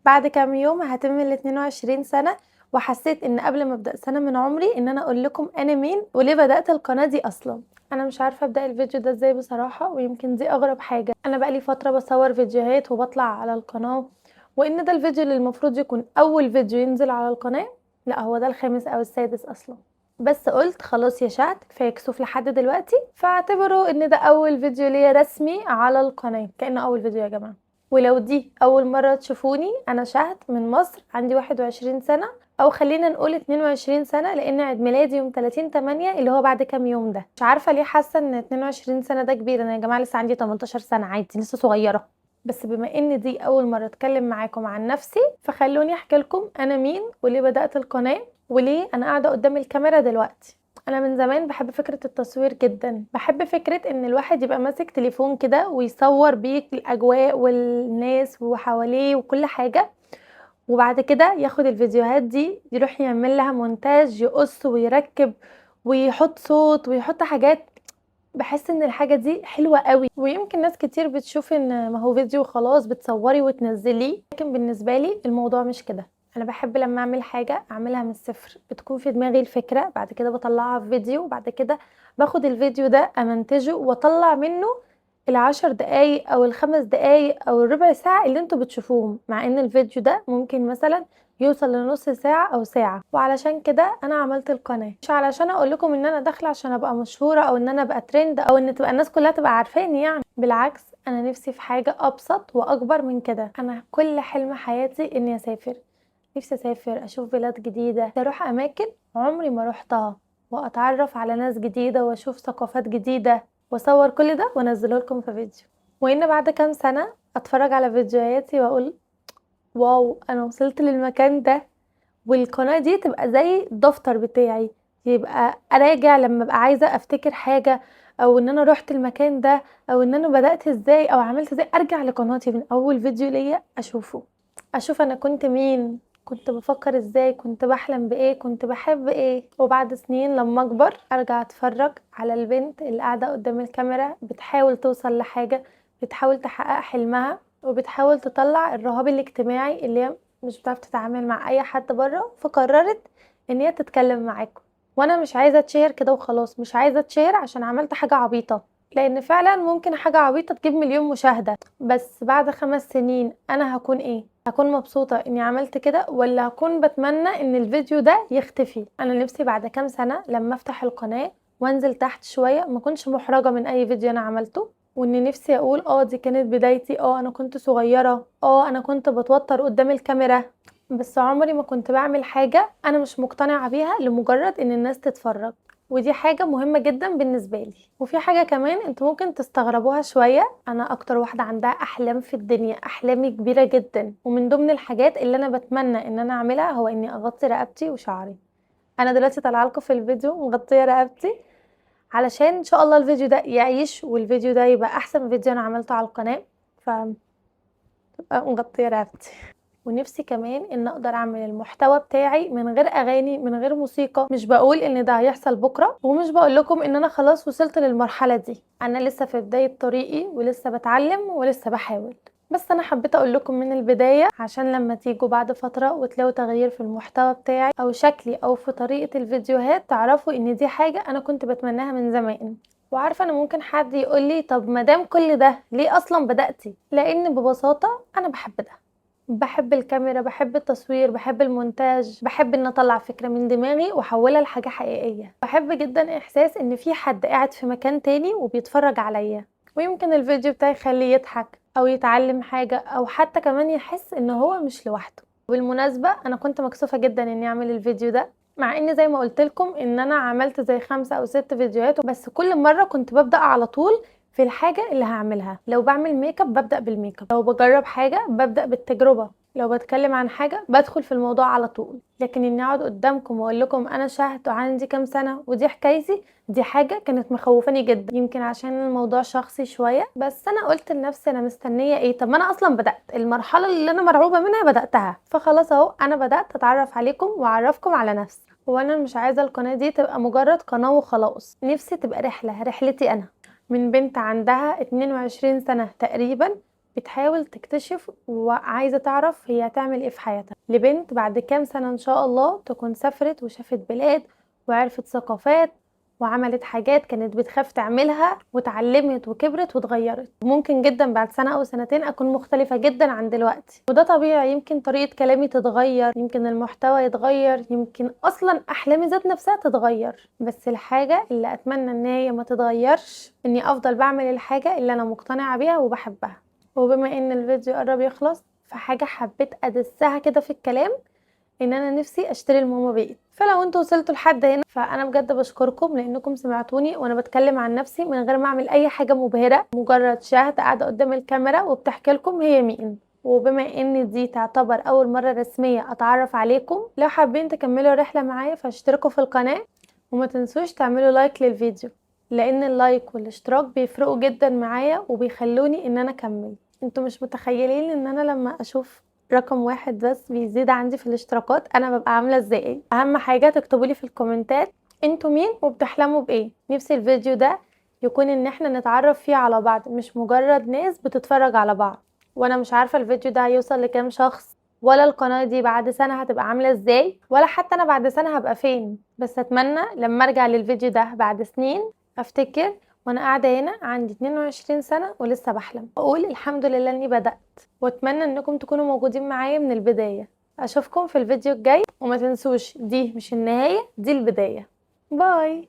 بعد كام يوم هتم ال22 سنة، وحسيت ان قبل ما ابدا سنة من عمري ان انا اقول لكم انا مين وليه بدات القناة دي اصلا. انا مش عارفة ابدا الفيديو ده ازاي بصراحة، ويمكن دي اغرب حاجة. انا بقالي فترة بصور فيديوهات وبطلع على القناة، وان ده الفيديو اللي المفروض يكون اول فيديو ينزل على القناة، لا هو ده الخامس او السادس اصلا. بس قلت خلاص يا شهد كفايه كسوف لحد دلوقتي، فاعتبروا ان ده اول فيديو ليا رسمي على القناه، كانه اول فيديو يا جماعه. ولو دي اول مره تشوفوني، انا شهد من مصر، عندي 21 سنه، او خلينا نقول 22 سنه، لان عيد ميلادي يوم 30/8 اللي هو بعد كام يوم ده. مش عارفه ليه حاسه ان 22 سنه ده كبير، انا يا جماعه لسه عندي 18 سنه عادي، لسه صغيره. بس بما ان دي اول مره اتكلم معاكم عن نفسي، فخلوني احكي لكم انا مين وليه بدات القناه وليه انا قاعده قدام الكاميرا دلوقتي. انا من زمان بحب فكره التصوير جدا، بحب فكره ان الواحد يبقى ماسك تليفون كده ويصور بيه الاجواء والناس وحواليه وكل حاجه، وبعد كده ياخد الفيديوهات دي يروح يعمل لها مونتاج، يقص ويركب ويحط صوت ويحط حاجات. بحس ان الحاجه دي حلوه قوي، ويمكن ناس كتير بتشوف ان ما هو فيديو خلاص بتصوري وتنزليه، لكن بالنسبه لي الموضوع مش كده. انا بحب لما اعمل حاجه اعملها من الصفر، بتكون في دماغي الفكره، بعد كده بطلعها في فيديو، وبعد كده باخد الفيديو ده امنتجه واطلع منه ال10 دقايق او ال5 دقايق او الربع ساعه اللي انتوا بتشوفوهم، مع ان الفيديو ده ممكن مثلا يوصل لنص ساعة او ساعة. وعلشان كده انا عملت القناة، مش علشان اقول لكم ان انا داخلة عشان ابقى مشهورة او ان انا ابقى ترند او ان تبقى الناس كلها تبقى عارفاني، يعني بالعكس انا نفسي في حاجة ابسط واكبر من كده. انا كل حلم حياتي اني اسافر، نفسي اسافر اشوف بلاد جديدة، اروح اماكن عمري ما روحتها، واتعرف على ناس جديدة واشوف ثقافات جديدة، واصور كل ده وانزله لكم في فيديو. وان بعد كام سنة اتفرج على فيديوهاتي واقول واو انا وصلت للمكان ده، والقناة دي تبقى زي الدفتر بتاعي، يبقى اراجع لما ابقى عايزة افتكر حاجة، او ان انا روحت المكان ده، او ان انا بدأت ازاي او عملت ازاي، ارجع لقناتي من اول فيديو ليا اشوفه، اشوف انا كنت مين، كنت بفكر ازاي، كنت بحلم بايه، كنت بحب ايه. وبعد سنين لما اكبر ارجع اتفرج على البنت اللي قاعدة قدام الكاميرا بتحاول توصل لحاجة، بتحاول تحقق حلمها، وبتحاول تطلع الرهاب الاجتماعي اللي هي مش بتعرف تتعامل مع اي حد بره، فقررت ان هي تتكلم معاكم. وانا مش عايزه اتشهر كده وخلاص، مش عايزه اتشهر عشان عملت حاجه عبيطه، لان فعلا ممكن حاجه عبيطه تجيب مليون مشاهده، بس بعد 5 سنين انا هكون ايه؟ هكون مبسوطه اني عملت كده، ولا هكون بتمنى ان الفيديو ده يختفي؟ انا نفسي بعد كام سنه لما افتح القناه وانزل تحت شويه ما كنتش محرجه من اي فيديو انا عملته، وان نفسي اقول دي كانت بدايتي، انا كنت صغيره، انا كنت بتوتر قدام الكاميرا، بس عمري ما كنت بعمل حاجة أنا مش مقتنعة بيها لمجرد إن الناس تتفرج. ودي حاجة مهمة جدا بالنسبة لي. وفي حاجة كمان انتوا ممكن تستغربوها شوية، أنا أكتر واحدة عندها أحلام في الدنيا، أحلامي كبيرة جدا، ومن ضمن الحاجات اللي أنا بتمنى إن أنا أعملها هو إني أغطي رقبتي وشعري. أنا دلوقتي طالعه لكم في الفيديو مغطية رقبتي، علشان إن شاء الله الفيديو ده يعيش، والفيديو ده يبقى أحسن فيديو أنا عملته على القناة، مغطية رقبتي. ونفسي كمان ان اقدر اعمل المحتوى بتاعي من غير اغاني، من غير موسيقى. مش بقول ان ده هيحصل بكرة، ومش بقول لكم ان انا خلاص وصلت للمرحلة دي، انا لسه في بداية طريقي ولسه بتعلم ولسه بحاول. بس انا حبيت اقول لكم من البداية عشان لما تيجوا بعد فترة وتلاقوا تغيير في المحتوى بتاعي او شكلي او في طريقة الفيديوهات، تعرفوا ان دي حاجة انا كنت بتمناها من زمان. وعارفه انا ممكن حد يقول لي طب مادام كل ده ليه اصلا بدأتي؟ لان ببساطه انا بحب ده، بحب الكاميرا، بحب التصوير، بحب المونتاج، بحب ان اطلع فكرة من دماغي واحولها لحاجة حقيقية، بحب جدا احساس ان في حد قاعد في مكان تاني وبيتفرج عليا، ويمكن الفيديو بتاعي يخليه يضحك او يتعلم حاجة، او حتى كمان يحس ان هو مش لوحده. بالمناسبة انا كنت مكسوفة جدا اني اعمل الفيديو ده، مع ان زي ما قلت لكم ان انا عملت زي 5 أو 6 فيديوهات، بس كل مرة كنت ببدأ على طول في الحاجة اللي هعملها. لو بعمل ميك اب ببدأ بالميك اب، لو بجرب حاجة ببدأ بالتجربة، لو بتكلم عن حاجة بدخل في الموضوع على طول. لكن اني اقعد قدامكم واقول لكم انا شهد وعندي كام سنة ودي حكايتي، دي حاجة كانت مخوفاني جدا، يمكن عشان الموضوع شخصي شوية. بس انا قلت لنفسي انا مستنية ايه؟ طب ما انا اصلا بدأت المرحلة اللي انا مرعوبة منها بدأتها، فخلاص اهو انا بدأت اتعرف عليكم واعرفكم على نفسي. وانا مش عايزة القناة دي تبقى مجرد قناة وخلاص، نفسي تبقى رحلة، رحلتي انا، من بنت عندها 22 سنة تقريبا بتحاول تكتشف وعايزة تعرف هي هتعمل ايه في حياتها، لبنت بعد كام سنة ان شاء الله تكون سافرت وشافت بلاد وعرفت ثقافات وعملت حاجات كانت بتخاف تعملها واتعلمت وكبرت واتغيرت. ممكن جدا بعد سنة او سنتين اكون مختلفة جدا عن دلوقتي، وده طبيعي. يمكن طريقة كلامي تتغير، يمكن المحتوى يتغير، يمكن اصلا احلامي ذات نفسها تتغير. بس الحاجة اللي اتمنى ان هي ما تتغيرش اني افضل بعمل الحاجة اللي انا مقتنعة بيها وبحبها. وبما ان الفيديو قرب يخلص، فحاجة حبيت ادسها كده في الكلام، ان انا نفسي اشتري الماما بيت. فلو انتوا وصلتوا لحد هنا فانا بجد بشكركم لانكم سمعتوني وانا بتكلم عن نفسي من غير ما اعمل اي حاجة مبهرة، مجرد شاهد قاعدة قدام الكاميرا وبتحكي لكم هي مين. وبما ان دي تعتبر اول مرة رسمية اتعرف عليكم، لو حابين تكملوا الرحلة معايا فاشتركوا في القناة، وما تنسوش تعملوا لايك للفيديو، لان اللايك والاشتراك بيفرقوا جدا معايا وبيخلوني ان انا اكمل. انتوا مش متخيلين ان انا لما اشوف رقم واحد بس بيزيد عندي في الاشتراكات انا ببقى عامله ازاي. اهم حاجه تكتبوا لي في الكومنتات انتوا مين وبتحلموا بايه. نفسي الفيديو ده يكون ان احنا نتعرف فيه على بعض، مش مجرد ناس بتتفرج على بعض. وانا مش عارفه الفيديو ده هيوصل لكام شخص، ولا القناه دي بعد سنه هتبقى عامله ازاي، ولا حتى انا بعد سنه هبقى فين. بس اتمنى لما ارجع للفيديو ده بعد سنين افتكر وانا قاعده هنا عندي 22 سنه ولسه بحلم، واقول الحمد لله اني بدأت. واتمنى انكم تكونوا موجودين معايا من البداية. اشوفكم في الفيديو الجاي، وما تنسوش دي مش النهاية، دي البداية. باي.